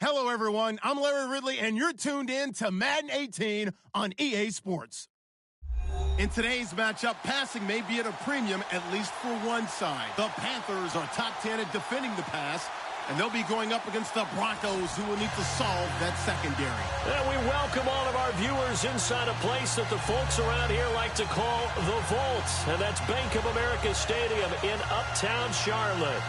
Hello, everyone. I'm Larry Ridley, and you're tuned in to Madden 18 on EA Sports. In today's matchup, passing may be at a premium, at least for one side. The Panthers are top 10 at defending the pass, and they'll be going up against the Broncos, who will need to solve that secondary. And we welcome all of our viewers inside a place that the folks around here like to call the Vault, and that's Bank of America Stadium in Uptown Charlotte.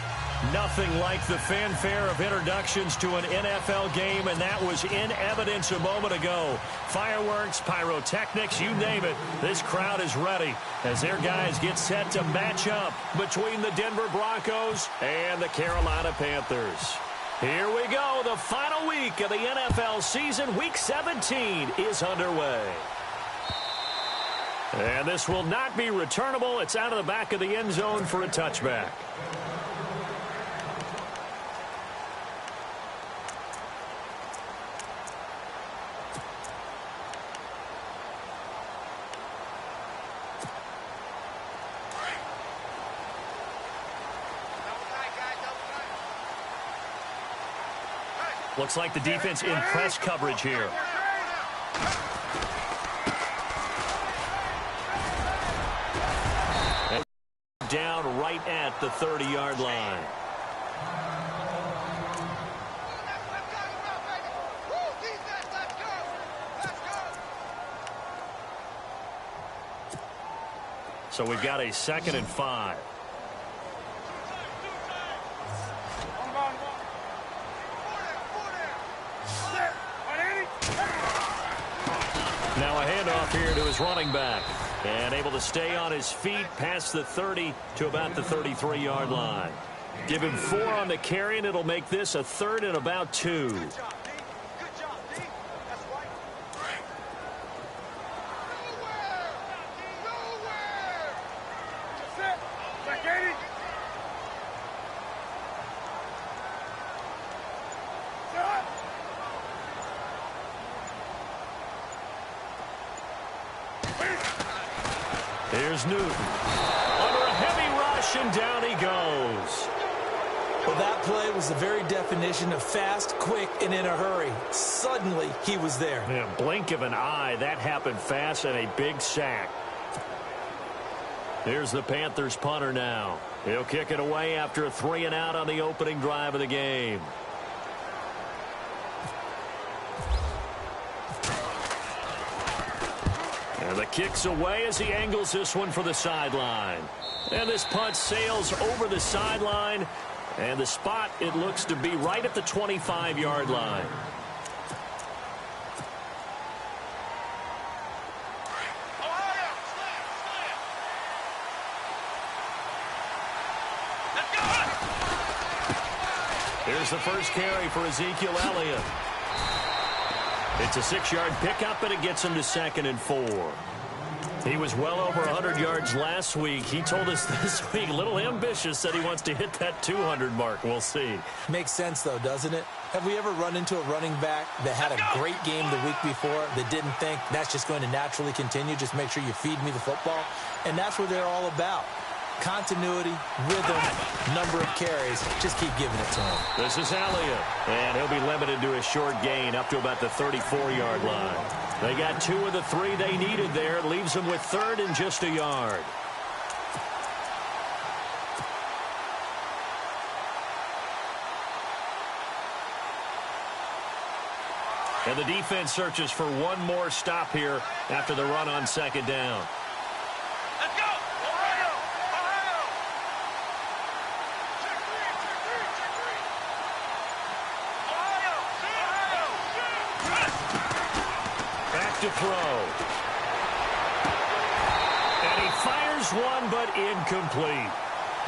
Nothing like the fanfare of introductions to an NFL game, and that was in evidence a moment ago. Fireworks, pyrotechnics, you name it. This crowd is ready as their guys get set to match up between the Denver Broncos and the Carolina Panthers. Here we go. The final week of the NFL season, Week 17, is underway. And this will not be returnable. It's out of the back of the end zone for a touchback. Looks like the defense in press coverage here. And down right at the 30-yard line. So we've got a 2nd and 5. Now a handoff here to his running back. And able to stay on his feet past the 30 to about the 33-yard line. Give him 4 on the carry, and it'll make this a 3rd and about 2. Good job, D. That's right. Nowhere! Set. Back 80. Here's Newton. Under a heavy rush, and down he goes. Well, that play was the very definition of fast, quick, and in a hurry. Suddenly, he was there. In a blink of an eye, that happened fast, and a big sack. Here's the Panthers punter now. He'll kick it away after a 3-and-out on the opening drive of the game. And the kick's away as he angles this one for the sideline. And this punt sails over the sideline. And the spot, it looks to be right at the 25-yard line. Here's the first carry for Ezekiel Elliott. It's a 6-yard pickup, and it gets him to 2nd and 4. He was well over 100 yards last week. He told us this week, a little ambitious, said he wants to hit that 200 mark. We'll see. Makes sense, though, doesn't it? Have we ever run into a running back that had a great game the week before that didn't think that's just going to naturally continue? Just make sure you feed me the football. And that's what they're all about. Continuity, rhythm, number of carries. Just keep giving it to him. This is Elliott, and he'll be limited to a short gain up to about the 34-yard line. They got 2 of the 3 they needed there. It leaves them with 3rd and just a yard. And the defense searches for one more stop here after the run on 2nd down. Let's go! Ohio! Ohio! Back to throw. And he fires one, but incomplete.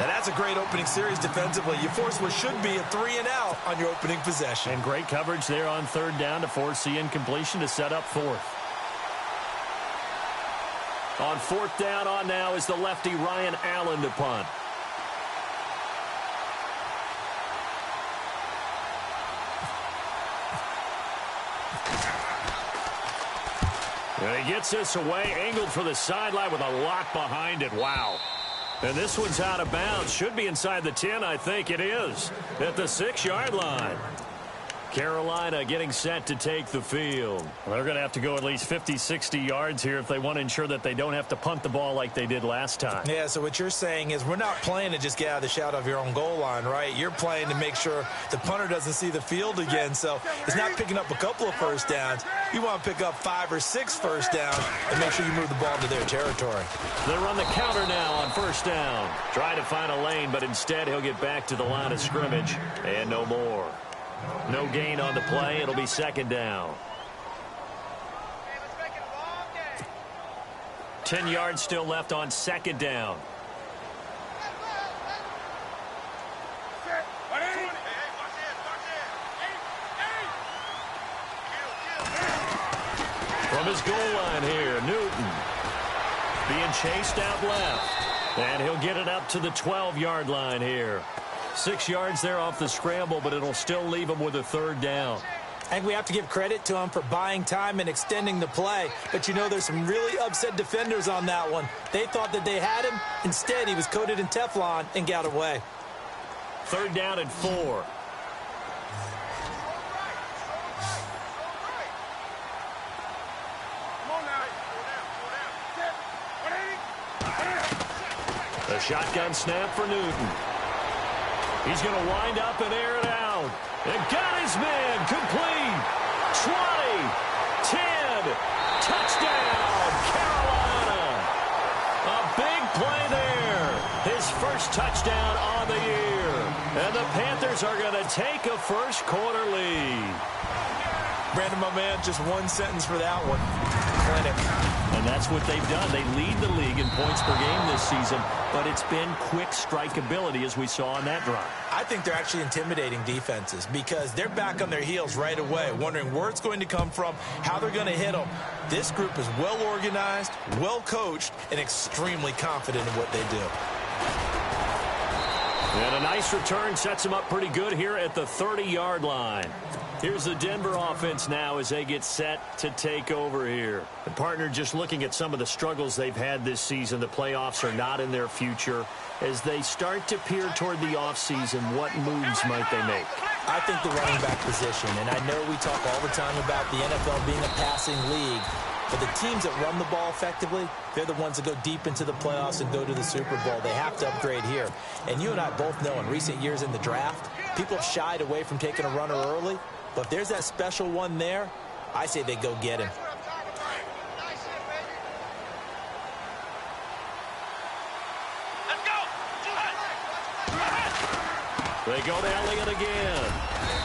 And that's a great opening series defensively. You force what should be a 3-and-out on your opening possession. And great coverage there on 3rd down to force the incompletion to set up 4th. On 4th down on now is the lefty Ryan Allen to punt. And he gets this away, angled for the sideline with a lock behind it. Wow. And this one's out of bounds. Should be inside the 10, I think it is. At the 6-yard line. Carolina getting set to take the field. Well, they're going to have to go at least 50, 60 yards here if they want to ensure that they don't have to punt the ball like they did last time. Yeah, so what you're saying is we're not playing to just get out of the shadow of your own goal line, right? You're playing to make sure the punter doesn't see the field again. So it's not picking up a couple of first downs. You want to pick up 5 or 6 first downs and make sure you move the ball to their territory. They run the counter now on first down. Trying to find a lane, but instead he'll get back to the line of scrimmage and no more. No gain on the play. It'll be second down. 10 yards still left on second down. From his goal line here, Newton being chased out left. And he'll get it up to the 12-yard line here. 6 yards there off the scramble, but it'll still leave him with a third down. I think we have to give credit to him for buying time and extending the play. But, you know, there's some really upset defenders on that one. They thought that they had him. Instead, he was coated in Teflon and got away. Third down and 4. The shotgun snap for Newton. He's going to wind up and air it out. And got his man complete. 20, 10, touchdown, Carolina. A big play there. His first touchdown on the year. And the Panthers are going to take a first quarter lead. Brandon, my man, just one sentence for that one. Clinic. And that's what they've done. They lead the league in points per game this season, but it's been quick strikeability as we saw on that drive. I think they're actually intimidating defenses because they're back on their heels right away, wondering where it's going to come from, how they're going to hit them. This group is well organized, well coached, and extremely confident in what they do. And a nice return sets them up pretty good here at the 30-yard line. Here's the Denver offense now as they get set to take over here. The partner, just looking at some of the struggles they've had this season, the playoffs are not in their future. As they start to peer toward the offseason, what moves might they make? I think the running back position, and I know we talk all the time about the NFL being a passing league, but the teams that run the ball effectively, they're the ones that go deep into the playoffs and go to the Super Bowl. They have to upgrade here. And you and I both know in recent years in the draft, people have shied away from taking a runner early. But if there's that special one there, I say they go get him. They go to Elliott again.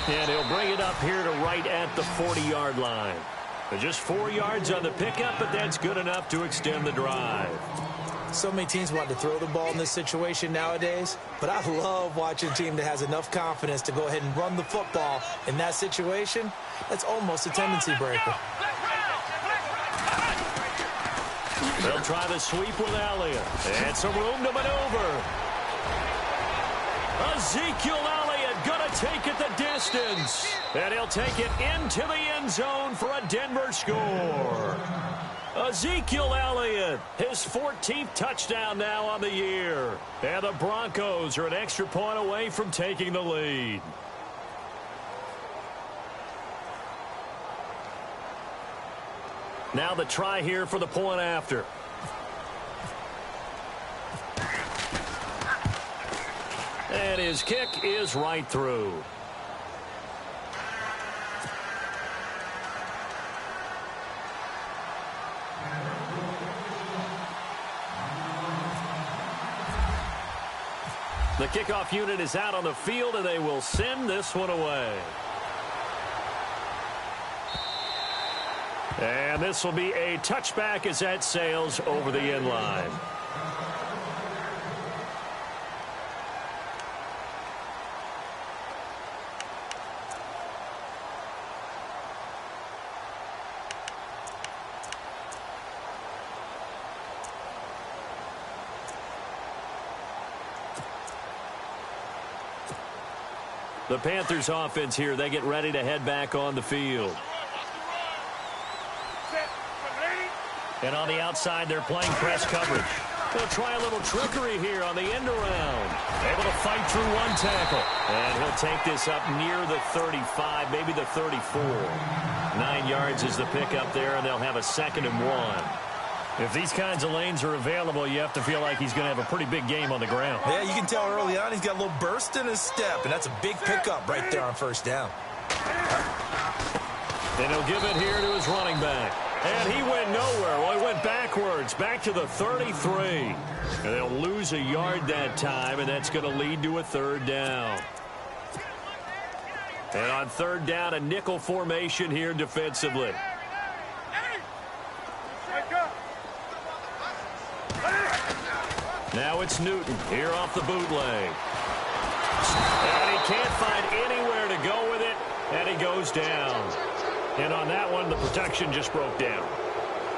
And he'll bring it up here to right at the 40-yard line. Just 4 yards on the pickup, but that's good enough to extend the drive. So many teams want to throw the ball in this situation nowadays, but I love watching a team that has enough confidence to go ahead and run the football in that situation. That's almost a tendency breaker. They'll try the sweep with Elliott. And some room to maneuver. Ezekiel Elliott going to take it the distance. And he'll take it into the end zone for a Denver score. Ezekiel Elliott, his 14th touchdown now on the year. And the Broncos are an extra point away from taking the lead. Now the try here for the point after. And his kick is right through. The kickoff unit is out on the field, and they will send this one away. And this will be a touchback as that sails over the end line. The Panthers offense here, they get ready to head back on the field. And on the outside, they're playing press coverage. They'll try a little trickery here on the end around. Able to fight through one tackle. And he'll take this up near the 35, maybe the 34. 9 yards is the pickup there, and they'll have a 2nd and 1. If these kinds of lanes are available, you have to feel like he's going to have a pretty big game on the ground. Yeah, you can tell early on he's got a little burst in his step, and that's a big pickup right there on 1st down. And he'll give it here to his running back. And he went nowhere. Well, he went backwards, back to the 33. And they'll lose a yard that time, and that's going to lead to a 3rd down. And on 3rd down, a nickel formation here defensively. Now it's Newton here off the bootleg. And he can't find anywhere to go with it, and he goes down. And on that one, the protection just broke down.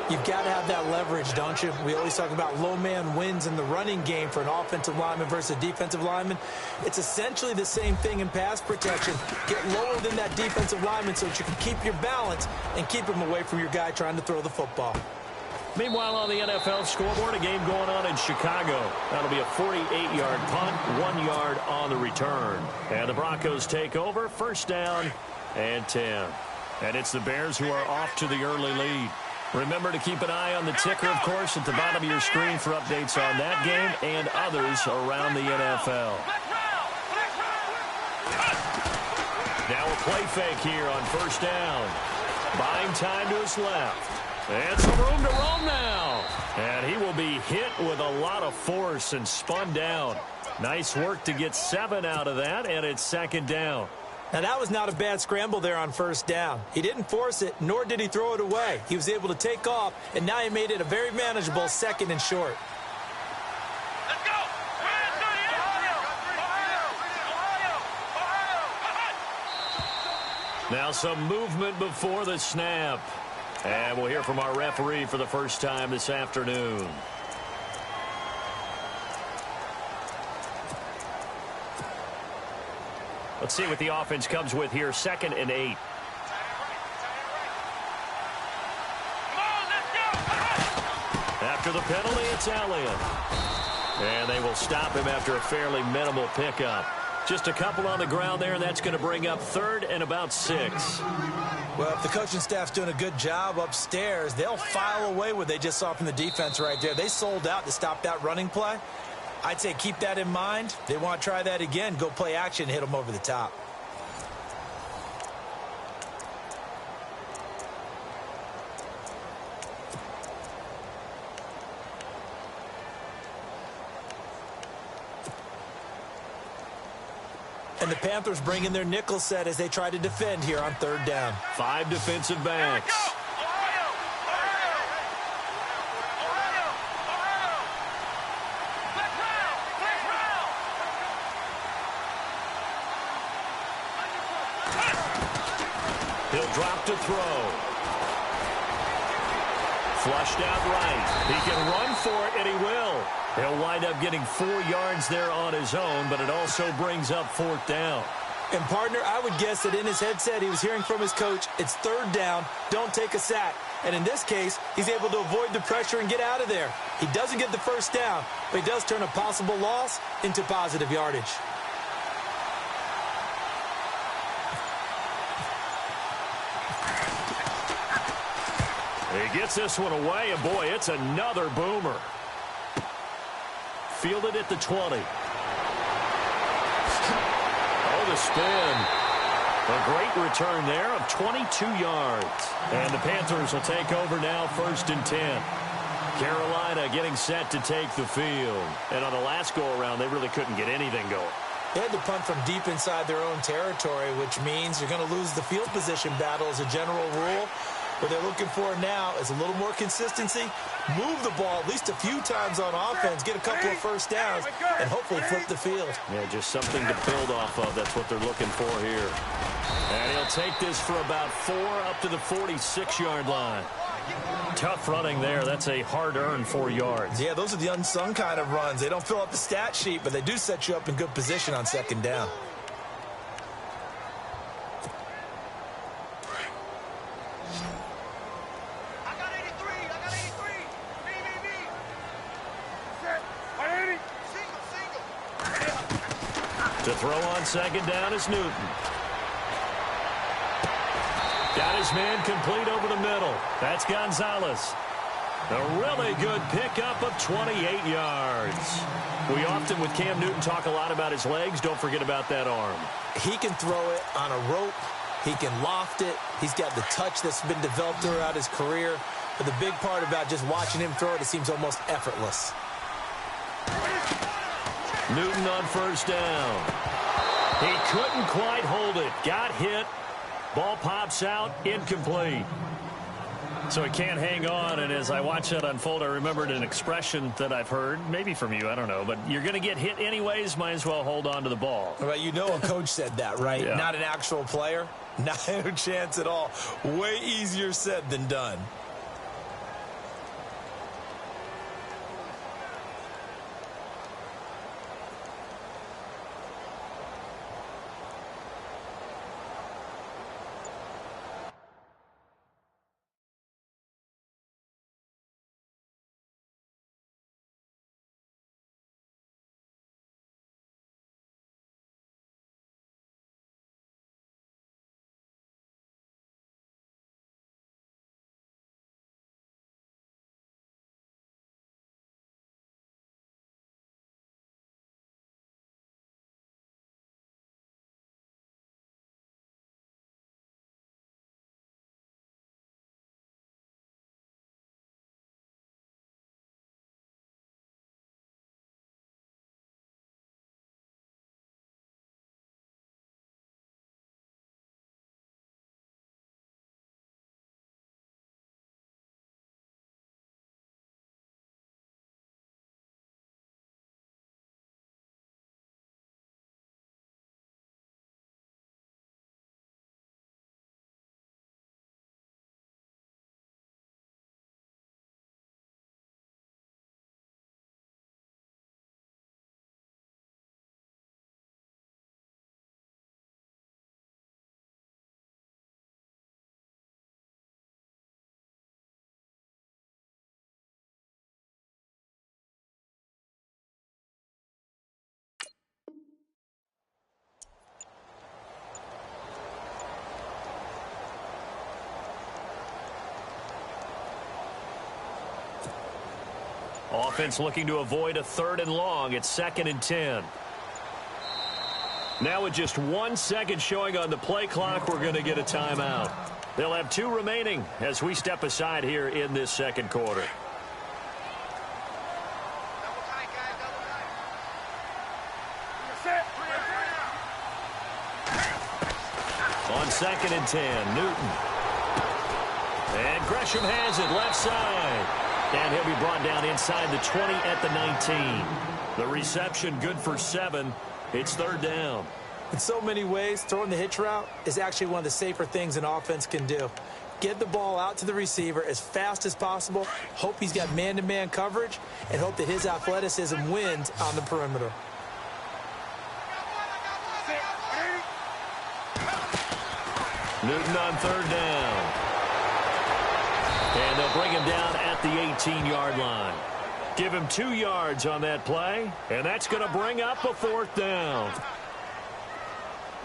You've got to have that leverage, don't you? We always talk about low man wins in the running game for an offensive lineman versus a defensive lineman. It's essentially the same thing in pass protection. Get lower than that defensive lineman so that you can keep your balance and keep him away from your guy trying to throw the football. Meanwhile, on the NFL scoreboard, a game going on in Chicago. That'll be a 48-yard punt, 1 yard on the return. And the Broncos take over, 1st down and 10. And it's the Bears who are off to the early lead. Remember to keep an eye on the ticker, of course, at the bottom of your screen for updates on that game and others around the NFL. Now a play fake here on 1st down. Buying time to his left. And some room to roam now. And he will be hit with a lot of force and spun down. Nice work to get 7 out of that, and it's 2nd down. Now, that was not a bad scramble there on 1st down. He didn't force it, nor did he throw it away. He was able to take off, and now he made it a very manageable 2nd and short. Let's go! Now some movement before the snap. And we'll hear from our referee for the first time this afternoon. Let's see what the offense comes with here. 2nd and 8. After the penalty, it's Elliott. And they will stop him after a fairly minimal pickup. Just a couple on the ground there, and that's going to bring up 3rd and about 6. Well, if the coaching staff's doing a good job upstairs, they'll file away what they just saw from the defense right there. They sold out to stop that running play. I'd say keep that in mind. They want to try that again. Go play action, hit them over the top. And the Panthers bring in their nickel set as they try to defend here on 3rd down. 5 defensive backs. He'll drop to throw. Flushed out right. He can run for it, and he will. He'll wind up getting 4 yards there on his own, but it also brings up 4th down. And, partner, I would guess that in his headset he was hearing from his coach, it's 3rd down, don't take a sack. And in this case, he's able to avoid the pressure and get out of there. He doesn't get the 1st down, but he does turn a possible loss into positive yardage. He gets this one away, and boy, it's another boomer. Fielded at the 20. Oh, the spin. A great return there of 22 yards. And the Panthers will take over now, 1st and 10. Carolina getting set to take the field. And on the last go-around, they really couldn't get anything going. They had to punt from deep inside their own territory, which means you're going to lose the field position battle as a general rule. What they're looking for now is a little more consistency, move the ball at least a few times on offense, get a couple of 1st downs, and hopefully flip the field. Yeah, just something to build off of. That's what they're looking for here. And he'll take this for about 4 up to the 46-yard line. Tough running there. That's a hard-earned 4 yards. Yeah, those are the unsung kind of runs. They don't fill up the stat sheet, but they do set you up in good position on 2nd down. To throw on second down is Newton. Got his man complete over the middle. That's Gonzalez. A really good pickup of 28 yards. We often, with Cam Newton, talk a lot about his legs. Don't forget about that arm. He can throw it on a rope. He can loft it. He's got the touch that's been developed throughout his career. But the big part about just watching him throw it seems almost effortless. Newton on first down. He couldn't quite hold it. Got hit. Ball pops out. Incomplete. So he can't hang on, and as I watch that unfold, I remembered an expression that I've heard, maybe from you, I don't know, but you're going to get hit anyways, might as well hold on to the ball. Right, you know a coach said that, right? Yeah. Not an actual player. Not a chance at all. Way easier said than done. Offense looking to avoid a 3rd and long. It's 2nd and 10. Now with just 1 second showing on the play clock, we're going to get a timeout. They'll have 2 remaining as we step aside here in this 2nd quarter. On 2nd and 10, Newton. And Gresham has it left side. And he'll be brought down inside the 20 at the 19. The reception good for 7. It's 3rd down. In so many ways, throwing the hitch route is actually one of the safer things an offense can do. Get the ball out to the receiver as fast as possible, hope he's got man-to-man coverage, and hope that his athleticism wins on the perimeter. Newton on 3rd down. And they'll bring him down at the 18-yard line. Give him 2 yards on that play, and that's going to bring up a 4th down.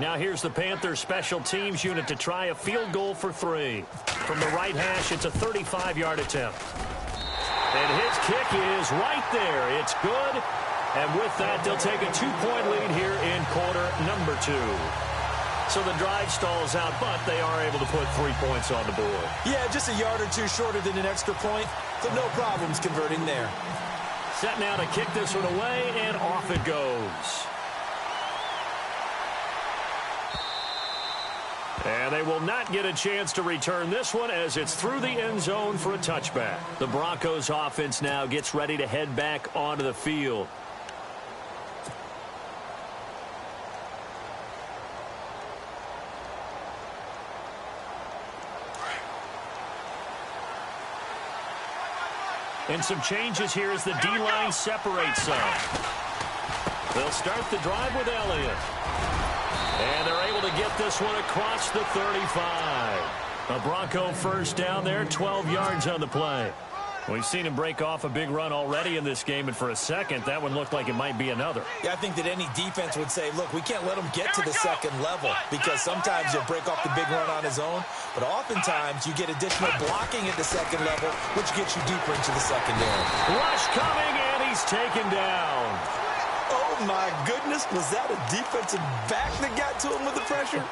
Now here's the Panthers special teams unit to try a field goal for 3. From the right hash, it's a 35-yard attempt. And his kick is right there. It's good. And with that, they'll take a 2-point lead here in quarter number 2. So the drive stalls out, but they are able to put 3 points on the board. Yeah, just a yard or 2 shorter than an extra point, so no problems converting there. Set now to kick this one away, and off it goes. And they will not get a chance to return this one as it's through the end zone for a touchback. The Broncos offense now gets ready to head back onto the field. And some changes here as the D-line separates some. They'll start the drive with Elliott. And they're able to get this one across the 35. A Bronco first down there, 12 yards on the play. We've seen him break off a big run already in this game, and for a second, that one looked like it might be another. Yeah, I think that any defense would say, look, we can't let him get to the second level because sometimes he'll break off the big run on his own, but oftentimes you get additional blocking at the second level, which gets you deeper into the secondary. Rush coming, and he's taken down. Oh, my goodness. Was that a defensive back that got to him with the pressure?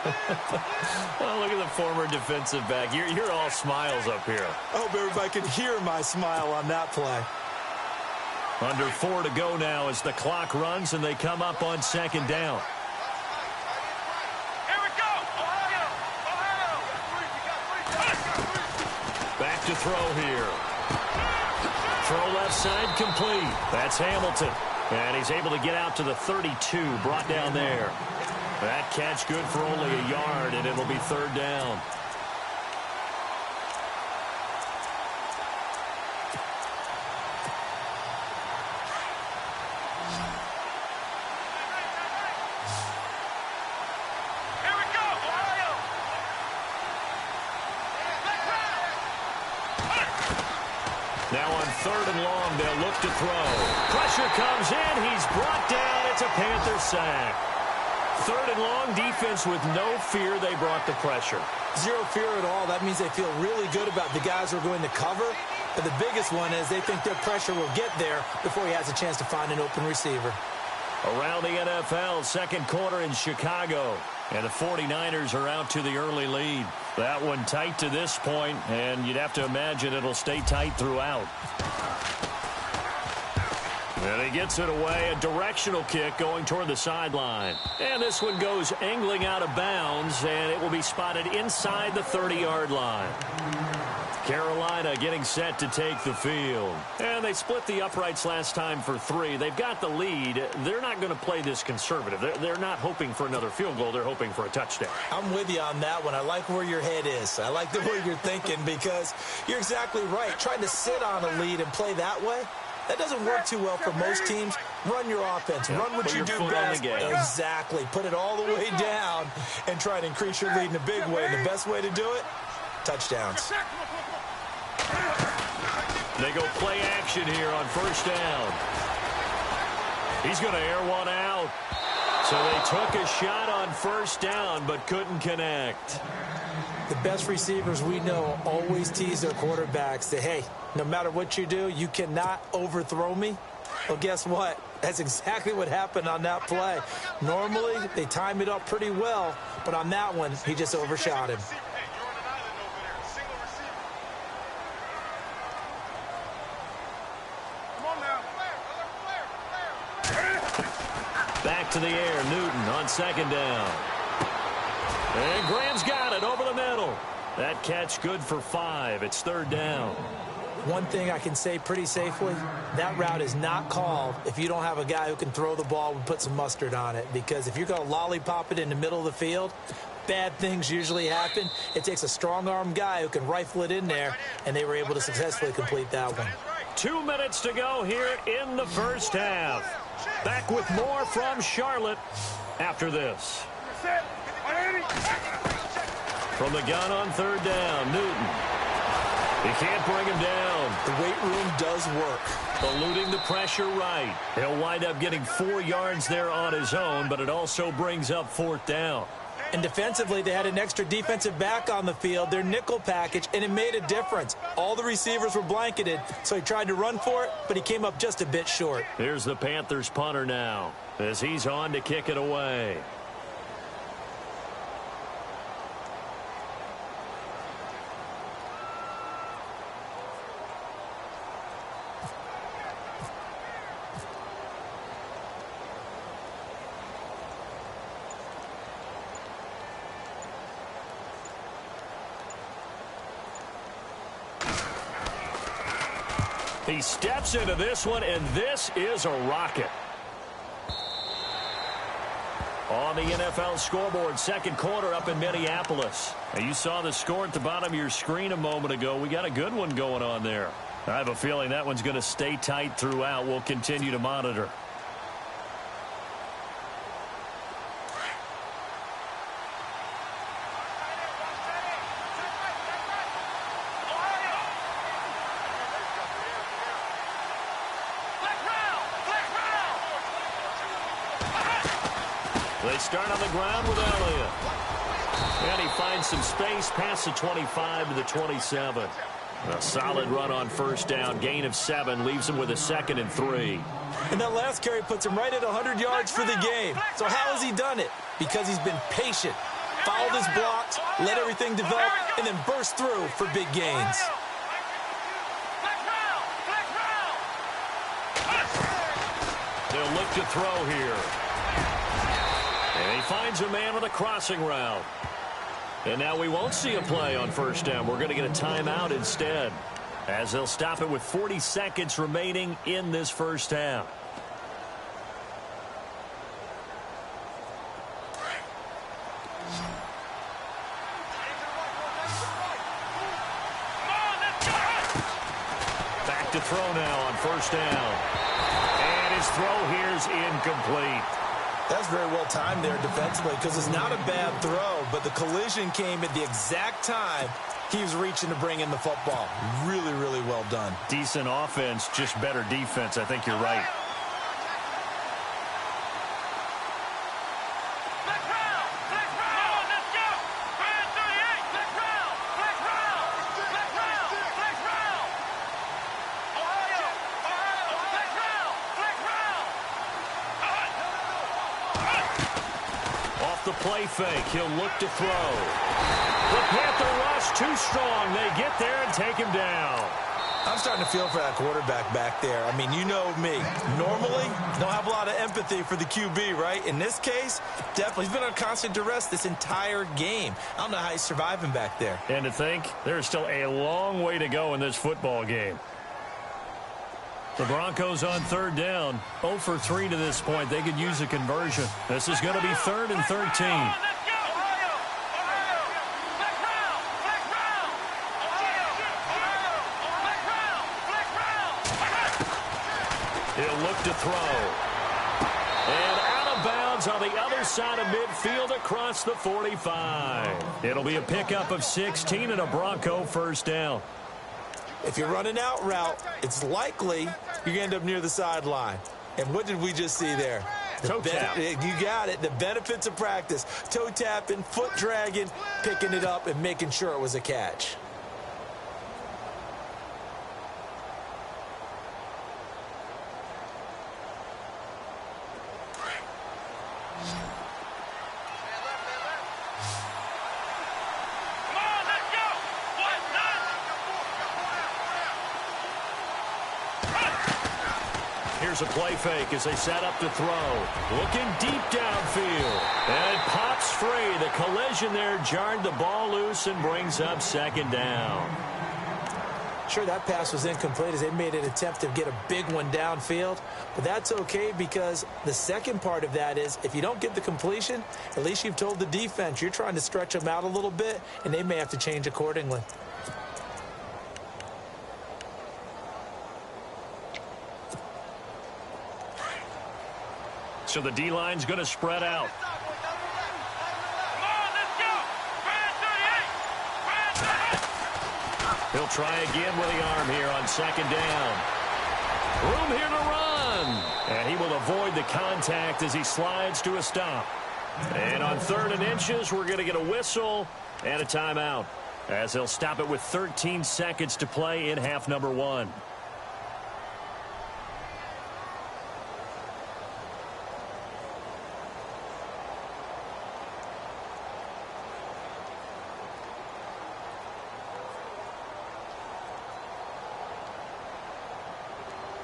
Oh, look at the former defensive back. You're all smiles up here. I hope everybody can hear my smile on that play. Under 4 to go now as the clock runs, and they come up on second down. Here we go! Ohio! Back to throw here. Throw left side complete. That's Hamilton. And he's able to get out to the 32, brought down there. That catch good for only a yard, and it'll be third down. Here we go! Ohio! Now on third and long, they'll look to throw. Pressure comes in. He's brought down. It's a Panther sack. Third and long, defense with no fear. They brought the pressure. Zero fear at all. That means they feel really good about the guys who are going to cover. But the biggest one is they think their pressure will get there before he has a chance to find an open receiver. Around the NFL, second quarter in Chicago. And the 49ers are out to the early lead. That one tight to this point, and you'd have to imagine it'll stay tight throughout. And he gets it away, a directional kick going toward the sideline. And this one goes angling out of bounds, and it will be spotted inside the 30-yard line. Carolina getting set to take the field. And they split the uprights last time for 3. They've got the lead. They're not going to play this conservative. They're not hoping for another field goal. They're hoping for a touchdown. I'm with you on that one. I like where your head is. I like the way you're thinking because you're exactly right. Trying to sit on a lead and play that way, that doesn't work too well for most teams. Run your offense. Run what you do best. Exactly. Put it all the way down and try to increase your lead in a big way. And the best way to do it, touchdowns. They go play action here on first down. He's going to air one out. So they took a shot on first down but couldn't connect. The best receivers we know always tease their quarterbacks that, hey, no matter what you do, you cannot overthrow me. Well, guess what? That's exactly what happened on that play. Normally, they time it up pretty well, but on that one, he just overshot him. Back to the air, Newton on second down. And Graham's got it over the middle. That catch good for 5. It's third down. One thing I can say pretty safely, that route is not called if you don't have a guy who can throw the ball and put some mustard on it. Because if you're going to lollipop it in the middle of the field, bad things usually happen. It takes a strong-arm guy who can rifle it in there, and they were able to successfully complete that one. 2 minutes to go here in the first half. Back with more from Charlotte after this. From the gun on third down, Newton. He can't bring him down. The weight room does work. Eluding the pressure right. He'll wind up getting 4 yards there on his own, but it also brings up fourth down. And defensively, they had an extra defensive back on the field, their nickel package, and it made a difference. All the receivers were blanketed, so he tried to run for it, but he came up just a bit short. Here's the Panthers punter now as he's on to kick it away. He steps into this one, and this is a rocket. On the NFL scoreboard, second quarter up in Minneapolis. Now, you saw the score at the bottom of your screen a moment ago. We got a good one going on there. I have a feeling that one's going to stay tight throughout. We'll continue to monitor. They start on the ground with Elliott. And he finds some space past the 25 to the 27. A solid run on first down. Gain of 7 leaves him with a 2nd and 3. And that last carry puts him right at 100 yards for the game. So how has he done it? Because he's been patient, followed his blocks, let everything develop, and then burst through for big gains. They'll look to throw here. And he finds a man with a crossing route. And now we won't see a play on first down. We're going to get a timeout instead, as they'll stop it with 40 seconds remaining in this first half. Back to throw now on first down. And his throw here is incomplete. That's very well timed there defensively, because it's not a bad throw, but the collision came at the exact time he was reaching to bring in the football. Really, really well done. Decent offense, just better defense. I think you're right. The play fake. He'll look to throw. The Panther rush too strong. They get there and take him down. I'm starting to feel for that quarterback back there. I mean, you know me. Normally, don't have a lot of empathy for the QB, right? In this case, definitely. He's been on constant duress this entire game. I don't know how he's surviving back there. And to think, there's still a long way to go in this football game. The Broncos on third down. 0 for 3 to this point. They could use a conversion. This is going to be 3rd and 13. He'll look to throw. And out of bounds on the other side of midfield across the 45. It'll be a pickup of 16 and a Bronco first down. If you're running out route, it's likely you're going to end up near the sideline. And what did we just see there? Toe tap. You got it. The benefits of practice. Toe tapping, foot dragging, picking it up, and making sure it was a catch. Here's a play fake as they set up to throw. Looking deep downfield. And it pops free. The collision there jarred the ball loose and brings up 2nd down. Sure, that pass was incomplete as they made an attempt to get a big one downfield. But that's okay, because the second part of that is if you don't get the completion, at least you've told the defense you're trying to stretch them out a little bit, and they may have to change accordingly. So the D-line's going to spread out. He'll try again with the arm here on 2nd down. Room here to run. And he will avoid the contact as he slides to a stop. And on 3rd and inches, we're going to get a whistle and a timeout, as they'll stop it with 13 seconds to play in half number 1.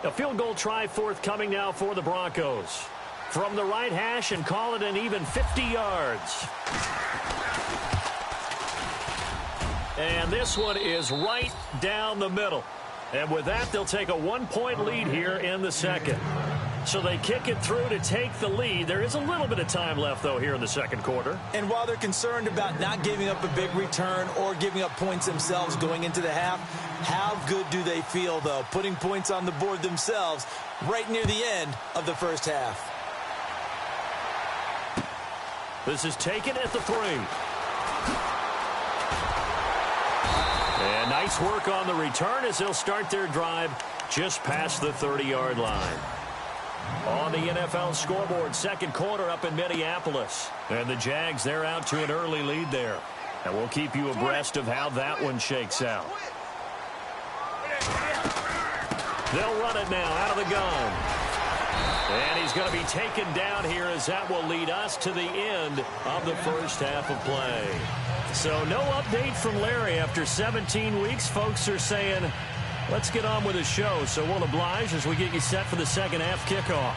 A field goal try forthcoming now for the Broncos. From the right hash, and call it an even 50 yards. And this one is right down the middle. And with that, they'll take a 1-point lead here in the second. So they kick it through to take the lead. There is a little bit of time left, though, here in the second quarter. And while they're concerned about not giving up a big return or giving up points themselves going into the half, how good do they feel, though, putting points on the board themselves right near the end of the first half? This is taken at the 3. And nice work on the return as they'll start their drive just past the 30-yard line. On the NFL scoreboard, second quarter up in Minneapolis. And the Jags, they're out to an early lead there. And we'll keep you abreast of how that one shakes out. They'll run it now out of the gun. And he's going to be taken down here as that will lead us to the end of the first half of play. So no update from Larry after 17 weeks. Folks are saying, let's get on with the show. So we'll oblige as we get you set for the second half kickoff.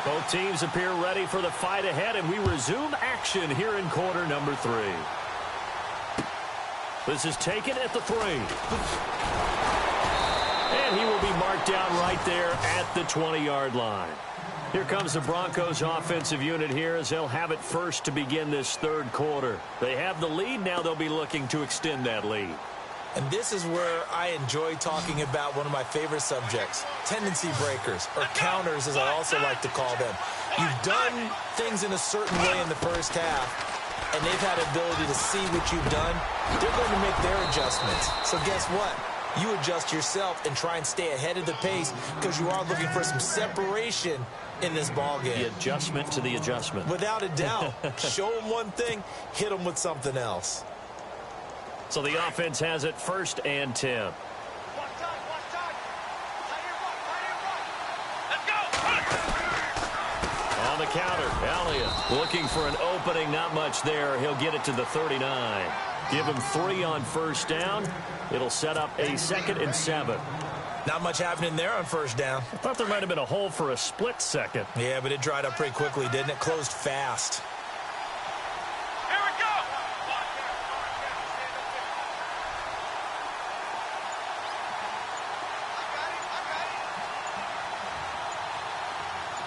Both teams appear ready for the fight ahead, and we resume action here in quarter number 3. This is taken at the 3. And he will be marked down right there at the 20-yard line. Here comes the Broncos offensive unit here as they'll have it first to begin this third quarter. They have the lead. Now they'll be looking to extend that lead. And this is where I enjoy talking about one of my favorite subjects, tendency breakers, or counters as I also like to call them. You've done things in a certain way in the first half, and they've had the ability to see what you've done. They're going to make their adjustments. So guess what? You adjust yourself and try and stay ahead of the pace because you are looking for some separation in this ball game. The adjustment to the adjustment. Without a doubt. Show them one thing, hit them with something else. So the offense has it first and 10. On the counter, Elliott looking for an opening. Not much there. He'll get it to the 39. Give him 3 on first down. It'll set up a 2nd and 7. Not much happening there on first down. I thought there might have been a hole for a split second. Yeah, but it dried up pretty quickly, didn't it? Closed fast. Here we go.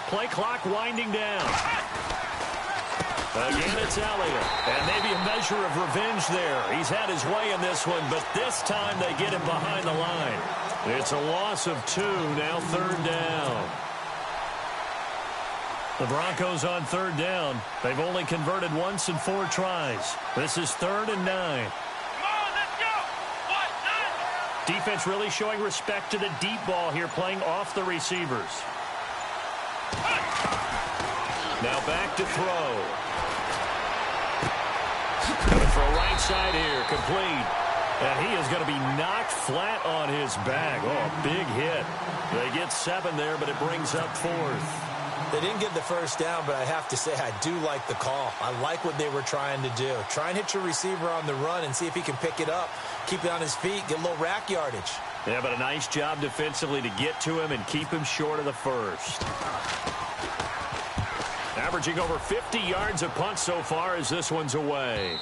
Play clock winding down. Again, it's Elliott. And maybe a measure of revenge there. He's had his way in this one, but this time they get him behind the line. It's a loss of 2, now 3rd down. The Broncos on 3rd down. They've only converted once in 4 tries. This is 3rd and 9. Come on, let's go. 1, 9. Defense really showing respect to the deep ball here, playing off the receivers. Now back to throw. Going to throw right side here, complete. And he is going to be knocked flat on his back. Oh, big hit. They get 7 there, but it brings up 4th. They didn't get the first down, but I have to say I do like the call. I like what they were trying to do. Try and hit your receiver on the run and see if he can pick it up, keep it on his feet, get a little rack yardage. Yeah, but a nice job defensively to get to him and keep him short of the first. Averaging over 50 yards a punt so far as this one's away.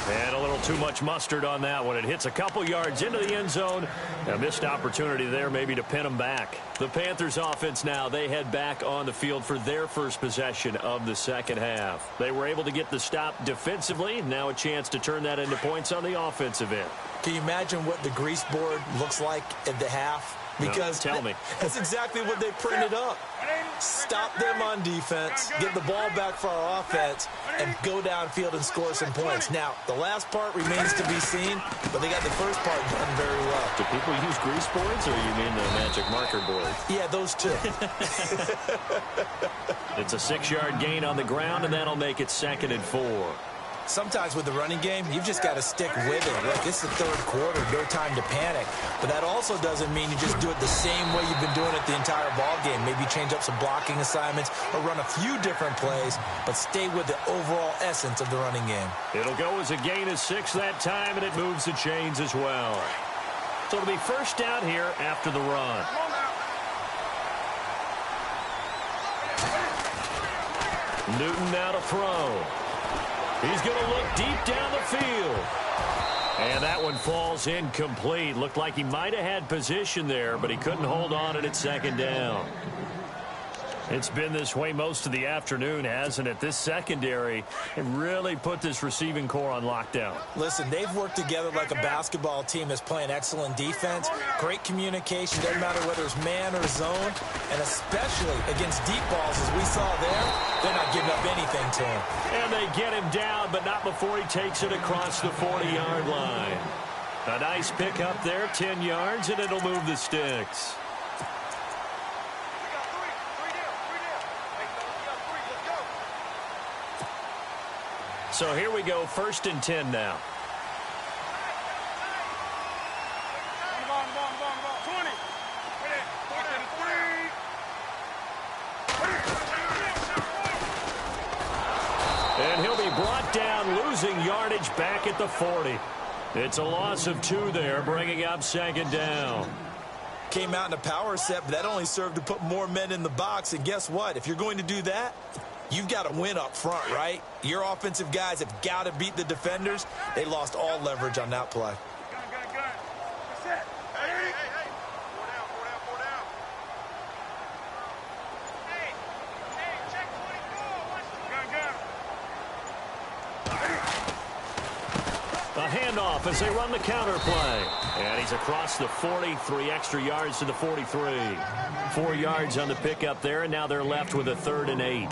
And a little too much mustard on that one. It hits a couple yards into the end zone. A missed opportunity there maybe to pin them back. The Panthers offense now, they head back on the field for their first possession of the second half. They were able to get the stop defensively. Now a chance to turn that into points on the offensive end. Can you imagine what the grease board looks like at the half? Because no, tell me. That's exactly what they printed up. Stop them on defense, get the ball back for our offense, and go downfield and score some points. Now, the last part remains to be seen, but they got the first part done very well. Do people use grease boards, or you mean the magic marker board? Yeah, those two. It's a 6-yard gain on the ground, and that'll make it 2nd and 4. Sometimes with the running game, you've just got to stick with it. Look, it's the third quarter, no time to panic. But that also doesn't mean you just do it the same way you've been doing it the entire ball game. Maybe change up some blocking assignments or run a few different plays, but stay with the overall essence of the running game. It'll go as a gain of 6 that time, and it moves the chains as well. So it'll be first down here after the run. Newton now to throw. He's going to look deep down the field. And that one falls incomplete. Looked like he might have had position there, but he couldn't hold on, and it's 2nd down. It's been this way most of the afternoon, hasn't it? This secondary really put this receiving core on lockdown. Listen, they've worked together like a basketball team that's playing excellent defense, great communication, doesn't matter whether it's man or zone, and especially against deep balls, as we saw there, they're not giving up anything to him. And they get him down, but not before he takes it across the 40-yard line. A nice pick up there, 10 yards, and it'll move the sticks. So here we go, 1st and 10 now. And he'll be brought down, losing yardage back at the 40. It's a loss of 2 there, bringing up 2nd down. Came out in a power set, but that only served to put more men in the box. And guess what? If you're going to do that, you've got to win up front, right? Your offensive guys have got to beat the defenders. They lost all leverage on that play. A handoff as they run the counter play. And he's across the 40, 3 extra yards to the 43. 4 yards on the pickup there, and now they're left with a 3rd and 8.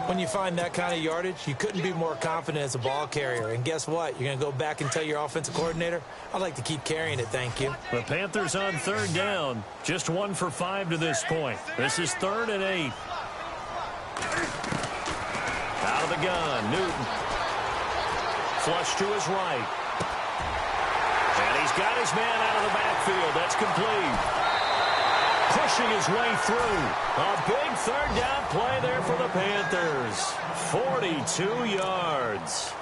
When you find that kind of yardage, you couldn't be more confident as a ball carrier. And guess what? You're going to go back and tell your offensive coordinator, I'd like to keep carrying it, thank you. The Panthers on 3rd down. Just 1 for 5 to this point. This is 3rd and 8. Out of the gun, Newton. Flush to his right. And he's got his man out of the backfield. That's complete. Pushing his way through. A big 3rd down play there for the Panthers. 42 yards.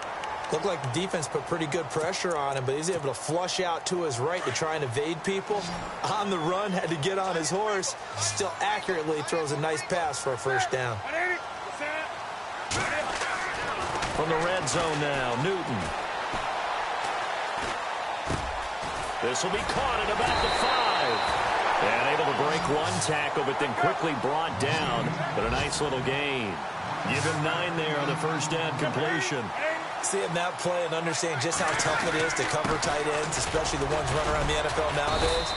Looked like the defense put pretty good pressure on him, but he's able to flush out to his right to try and evade people. On the run, had to get on his horse. Still accurately throws a nice pass for a 1st down. From the red zone now, Newton. This will be caught at about the 5. And able to break 1 tackle, but then quickly brought down. But a nice little gain. Give him 9 there on the 1st down completion. Seeing that play and understanding just how tough it is to cover tight ends, especially the ones running around the NFL nowadays,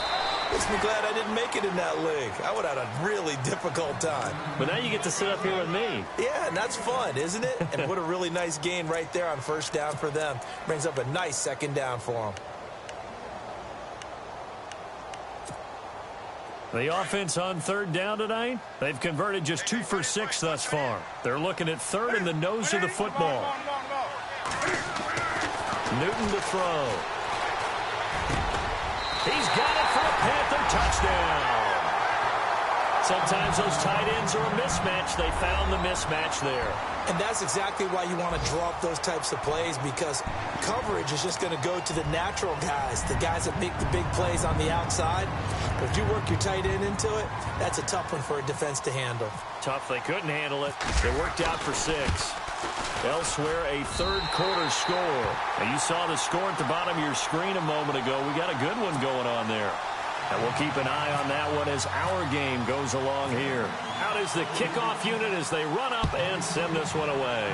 makes me glad I didn't make it in that league. I would have had a really difficult time. But now you get to sit up here with me. Yeah, and that's fun, isn't it? And what a really nice gain right there on 1st down for them. Brings up a nice 2nd down for them. The offense on 3rd down tonight, they've converted just 2 for 6 thus far. They're looking at 3rd in the nose of the football. Newton to throw. He's got it for a Panther touchdown. Sometimes those tight ends are a mismatch. They found the mismatch there. And that's exactly why you want to draw up those types of plays, because coverage is just going to go to the natural guys, the guys that make the big plays on the outside. But if you work your tight end into it, that's a tough one for a defense to handle. Tough. They couldn't handle it. It worked out for 6. Elsewhere, a 3rd quarter score. And you saw the score at the bottom of your screen a moment ago. We got a good one going on there. And we'll keep an eye on that one as our game goes along here. Out is the kickoff unit as they run up and send this one away.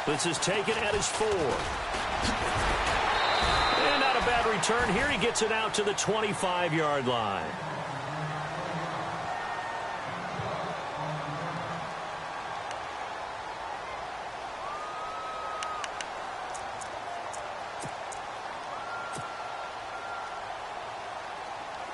This is taken at his 4. And not a bad return here. He gets it out to the 25-yard line.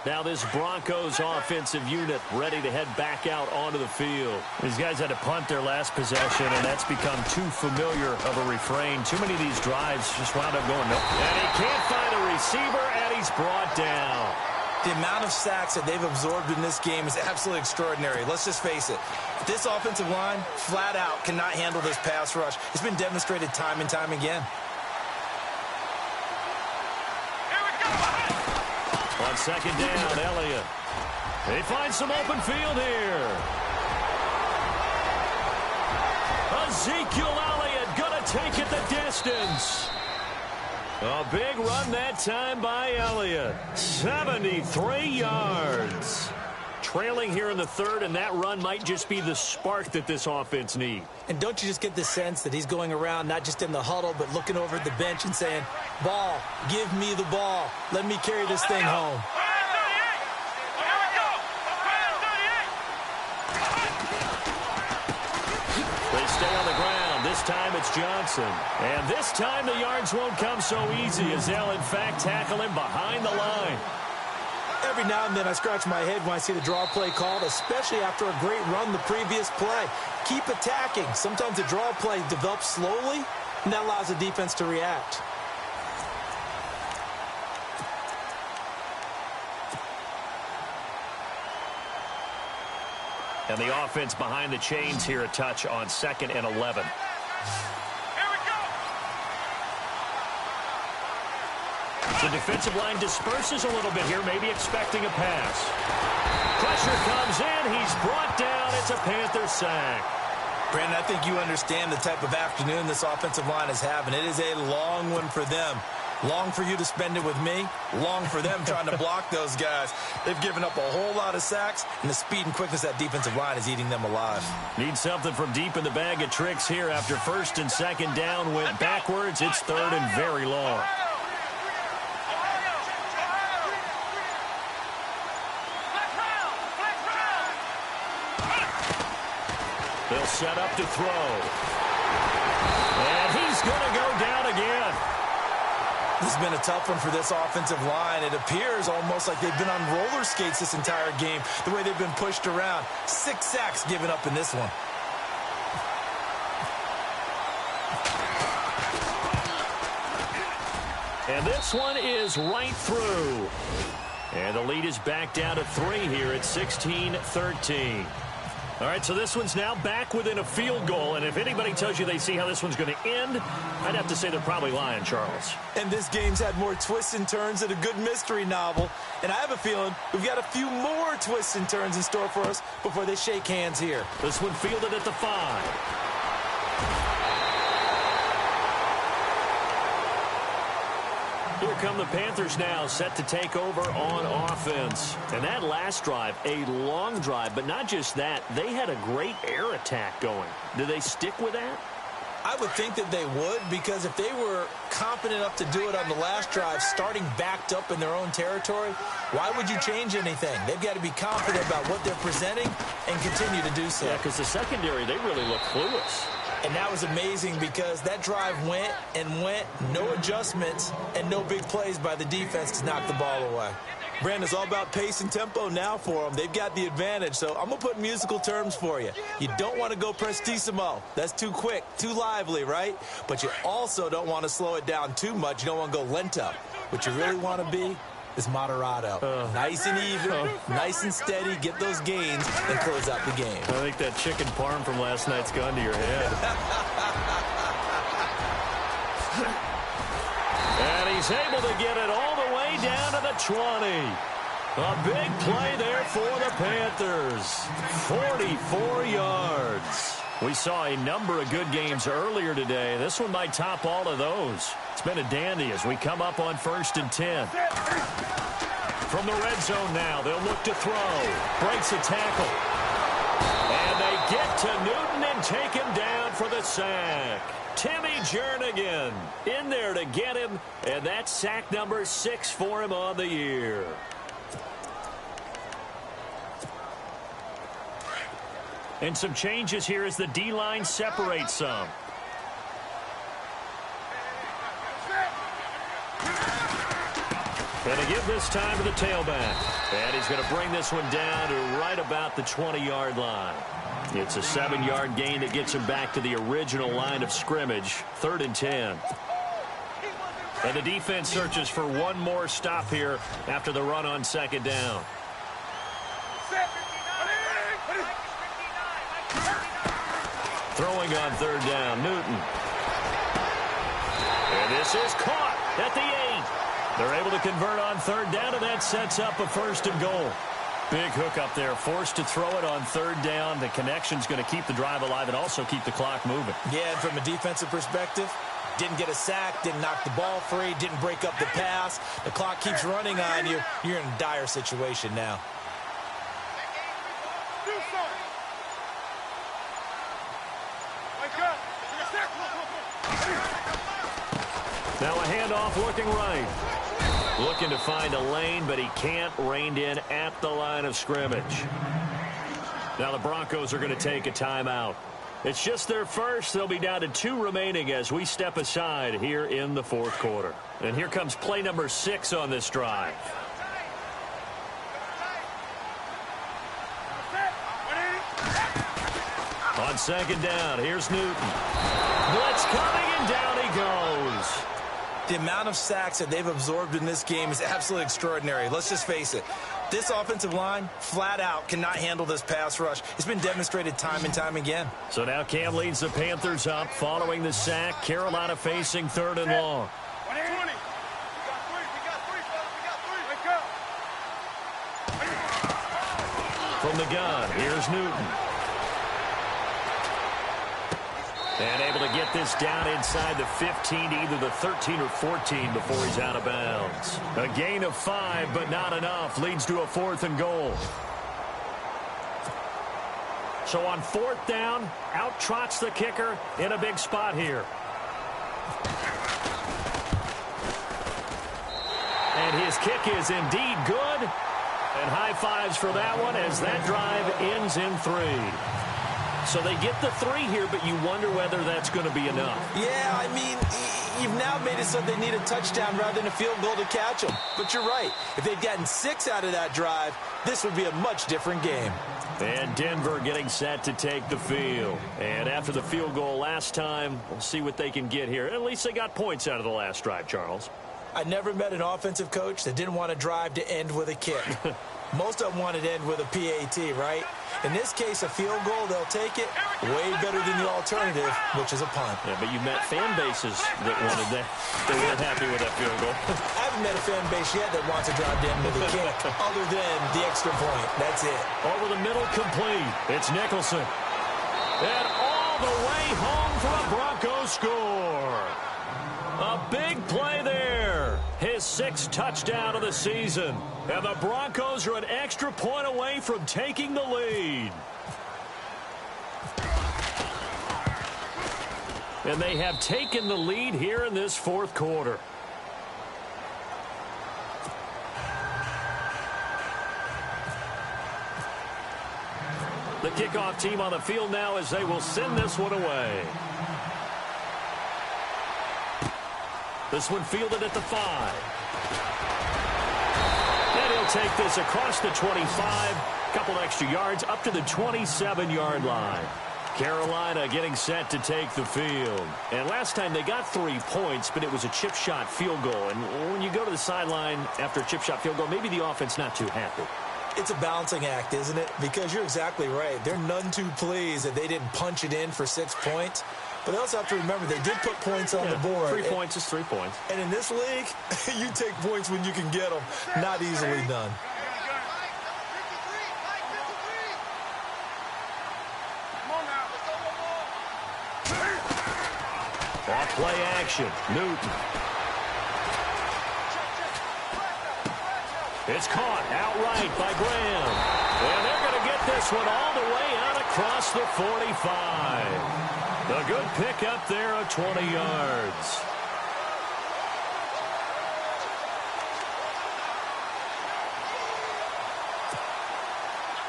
Now this Broncos offensive unit ready to head back out onto the field. These guys had to punt their last possession, and that's become too familiar of a refrain. Too many of these drives just wound up going nope. And he can't find a receiver, and he's brought down. The amount of sacks that they've absorbed in this game is absolutely extraordinary. Let's just face it. This offensive line, flat out, cannot handle this pass rush. It's been demonstrated time and time again. On 2nd down, Elliott. They find some open field here. Ezekiel Elliott going to take it the distance. A big run that time by Elliott. 73 yards. trailing here in the third, and that run might just be the spark that this offense needs. And don't you just get the sense that he's going around not just in the huddle, but looking over at the bench and saying, ball, give me the ball. Let me carry this thing home. They stay on the ground. This time it's Johnson. And this time the yards won't come so easy as they'll, in fact, tackle him behind the line. Every now and then I scratch my head when I see the draw play called, especially after a great run the previous play. Keep attacking. Sometimes the draw play develops slowly, and that allows the defense to react. And the offense behind the chains here, a touch on 2nd and 11. The defensive line disperses a little bit here, maybe expecting a pass. Pressure comes in. He's brought down. It's a Panther sack. Brandon, I think you understand the type of afternoon this offensive line is having. It is a long one for them. Long for you to spend it with me. Long for them trying to block those guys. They've given up a whole lot of sacks, and the speed and quickness of that defensive line is eating them alive. Need something from deep in the bag of tricks here after 1st and 2nd down. Went backwards. It's 3rd and very long. They'll set up to throw. And he's going to go down again. This has been a tough one for this offensive line. It appears almost like they've been on roller skates this entire game, the way they've been pushed around. 6 sacks given up in this one. And this one is right through. And the lead is back down to 3 here at 16-13. All right, so this one's now back within a field goal, and if anybody tells you they see how this one's going to end, I'd have to say they're probably lying, Charles. And this game's had more twists and turns than a good mystery novel, and I have a feeling we've got a few more twists and turns in store for us before they shake hands here. This one fielded at the 5. Here come the Panthers now, set to take over on offense. And that last drive, a long drive, but not just that. They had a great air attack going. Do they stick with that? I would think that they would, because if they were confident enough to do it on the last drive, starting backed up in their own territory, why would you change anything? They've got to be confident about what they're presenting and continue to do so. Yeah, because the secondary, they really look clueless. And that was amazing because that drive went and went, no adjustments, and no big plays by the defense to knock the ball away. Brandon, it's all about pace and tempo now for them. They've got the advantage, so I'm going to put musical terms for you. You don't want to go prestissimo. That's too quick, too lively, right? But you also don't want to slow it down too much. You don't want to go lento. What you really want to be is moderato. Nice and even, nice and steady, get those gains, and close out the game. I think that chicken parm from last night's gone to your head. And he's able to get it all the way down to the 20. A big play there for the Panthers. 44 yards. We saw a number of good games earlier today. This one might top all of those. It's been a dandy as we come up on 1st and 10. From the red zone now, they'll look to throw. Breaks a tackle. And they get to Newton and take him down for the sack. Timmy Jernigan in there to get him, and that's sack number 6 for him on the year. And some changes here as the D-line separates some. And to give this time to the tailback. And he's going to bring this one down to right about the 20-yard line. It's a 7-yard gain that gets him back to the original line of scrimmage. 3rd and 10. And the defense searches for one more stop here after the run on 2nd down. Throwing on 3rd down, Newton. And this is caught at the 8. They're able to convert on 3rd down, and that sets up a 1st and goal. Big hook up there, forced to throw it on 3rd down. The connection's going to keep the drive alive and also keep the clock moving. Yeah, and from a defensive perspective, didn't get a sack, didn't knock the ball free, didn't break up the pass. The clock keeps running on you. You're in a dire situation now. Now a handoff looking right. Looking to find a lane, but he can't. Reined in at the line of scrimmage. Now the Broncos are going to take a timeout. It's just their first. They'll be down to 2 remaining as we step aside here in the fourth quarter. And here comes play number 6 on this drive. On second down, here's Newton. Blitz coming, and down he goes. The amount of sacks that they've absorbed in this game is absolutely extraordinary. Let's just face it. This offensive line, flat out, cannot handle this pass rush. It's been demonstrated time and time again. So now Cam leads the Panthers up following the sack. Carolina facing 3rd and long. From the gun, here's Newton. And able to get this down inside the 15 to either the 13 or 14 before he's out of bounds. A gain of 5, but not enough. Leads to a 4th and goal. So on 4th down, out trots the kicker in a big spot here. And his kick is indeed good. And high fives for that one as that drive ends in 3. So they get the 3 here, but you wonder whether that's going to be enough. Yeah, I mean, you've now made it so they need a touchdown rather than a field goal to catch them. But you're right. If they'd gotten 6 out of that drive, this would be a much different game. And Denver getting set to take the field. And after the field goal last time, we'll see what they can get here. At least they got points out of the last drive, Charles. I never met an offensive coach that didn't want a drive to end with a kick. Most of them wanted to end with a PAT, right? In this case, a field goal, they'll take it way better than the alternative, which is a punt. Yeah, but you met fan bases that wanted that. They weren't happy with that field goal. I haven't met a fan base yet that wants a drive to end with a kick, other than the extra point. That's it. Over the middle, complete. It's Nicholson. And all the way home for a Broncos score. A big play there. His 6th touchdown of the season. And the Broncos are an extra point away from taking the lead. And they have taken the lead here in this 4th quarter. The kickoff team on the field now as they will send this one away. This one fielded at the 5. And he'll take this across the 25. Couple extra yards up to the 27-yard line. Carolina getting set to take the field. And last time they got 3 points, but it was a chip shot field goal. And when you go to the sideline after a chip shot field goal, maybe the offense not too happy. It's a balancing act, isn't it? Because you're exactly right. They're none too pleased that they didn't punch it in for 6 points. But they also have to remember they did put points on the board. 3 points is 3 points. And in this league, you take points when you can get them. Not easily done. Off play action. Newton. It's caught outright by Graham. And they're going to get this one all the way out across the 45. A good pick up there of 20 yards.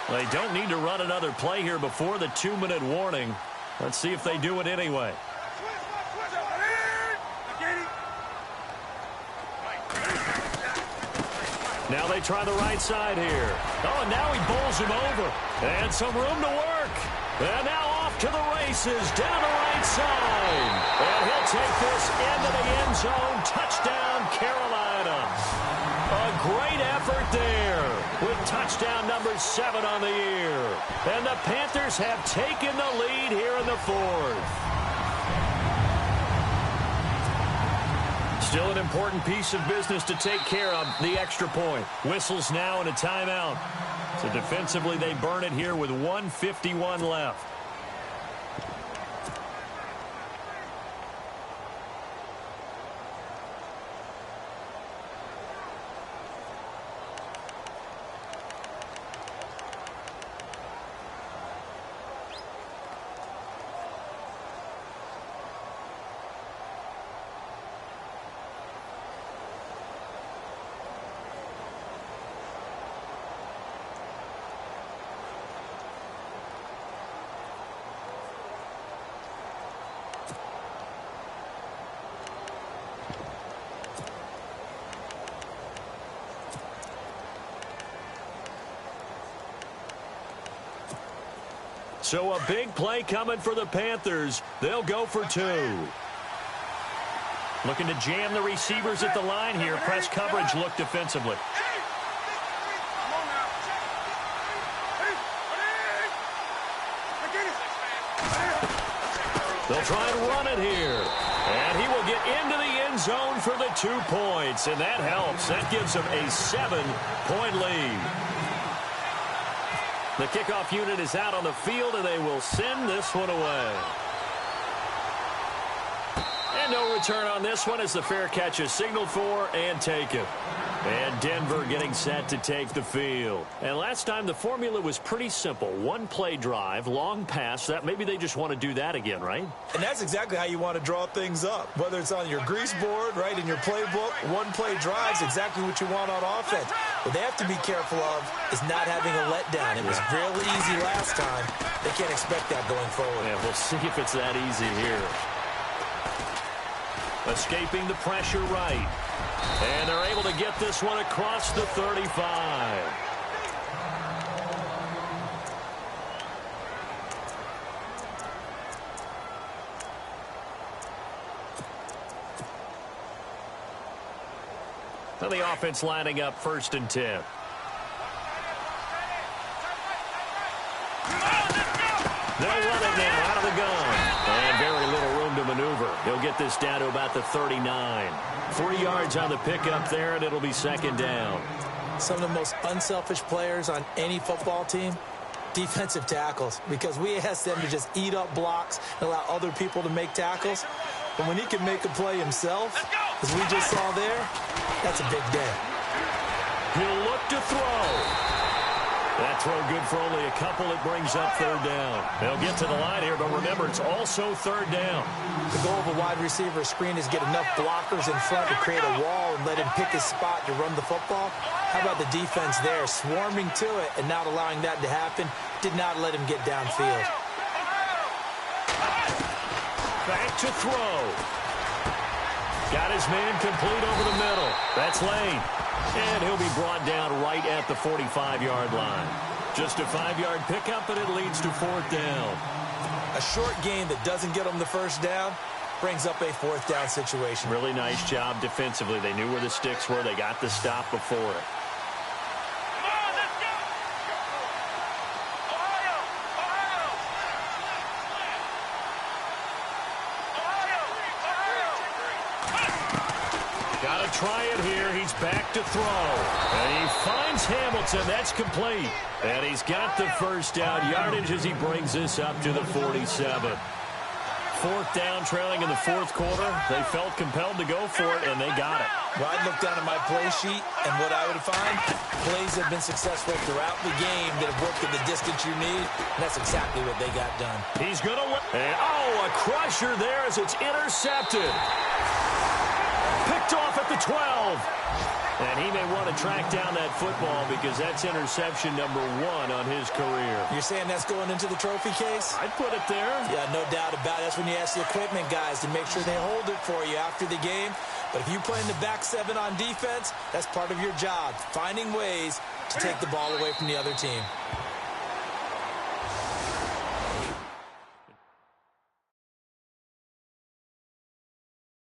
They don't need to run another play here before the 2-minute warning. Let's see if they do it anyway. Now they try the right side here. Oh, and now he bowls him over. And some room to work. And now off to the races down the right side. And he'll take this into the end zone. Touchdown, Carolina. A great effort there with touchdown number 7 on the year. And the Panthers have taken the lead here in the 4th. Still an important piece of business to take care of, the extra point. Whistles now and a timeout. So defensively, they burn it here with 1:51 left. So a big play coming for the Panthers. They'll go for 2. Looking to jam the receivers at the line here. Press coverage look defensively. They'll try and run it here. And he will get into the end zone for the 2 points. And that helps. That gives him a 7-point lead. The kickoff unit is out on the field, and they will send this one away. And no return on this one as the fair catch is signaled for and taken. And Denver getting set to take the field. And last time the formula was pretty simple. 1-play drive, long pass. That maybe they just want to do that again, right? And that's exactly how you want to draw things up. Whether it's on your grease board, right, in your playbook, 1-play drive is exactly what you want on offense. What they have to be careful of is not having a letdown. It was really easy last time. They can't expect that going forward. Yeah, we'll see if it's that easy here. Escaping the pressure right. And they're able to get this one across the 35. So the offense lining up 1st and 10. They'll run it now out of the gun. And very little room to maneuver. He'll get this down to about the 39. 3 yards on the pickup there, and it'll be 2nd down. Some of the most unselfish players on any football team, defensive tackles, because we ask them to just eat up blocks and allow other people to make tackles. But when he can make a play himself, as we just saw there, that's a big day. He'll look to throw. That throw good for only a couple. It brings up 3rd down. They'll get to the line here, but remember, it's also 3rd down. The goal of a wide receiver screen is get enough blockers in front to create a wall and let him pick his spot to run the football. How about the defense there, swarming to it and not allowing that to happen? Did not let him get downfield. Back to throw. Got his man complete over the middle. That's Lane. And he'll be brought down right at the 45-yard line. Just a 5-yard pickup, and it leads to 4th down. A short gain that doesn't get them the 1st down brings up a 4th down situation. Really nice job defensively. They knew where the sticks were. They got the stop before it. Got to try it here. He's back to throw. And he finds Hamilton. That's complete. And he's got the 1st down yardage as he brings this up to the 47. 4th down, trailing in the 4th quarter. They felt compelled to go for it, and they got it. Well, I'd look down at my play sheet, and what I would find, plays have been successful throughout the game that have worked at the distance you need, and that's exactly what they got done. He's going to and a crusher there as it's intercepted. Picked off at the 12. And he may want to track down that football because that's interception number 1 on his career. You're saying that's going into the trophy case? I'd put it there. Yeah, no doubt about it. That's when you ask the equipment guys to make sure they hold it for you after the game. But if you play in the back 7 on defense, that's part of your job, finding ways to take the ball away from the other team.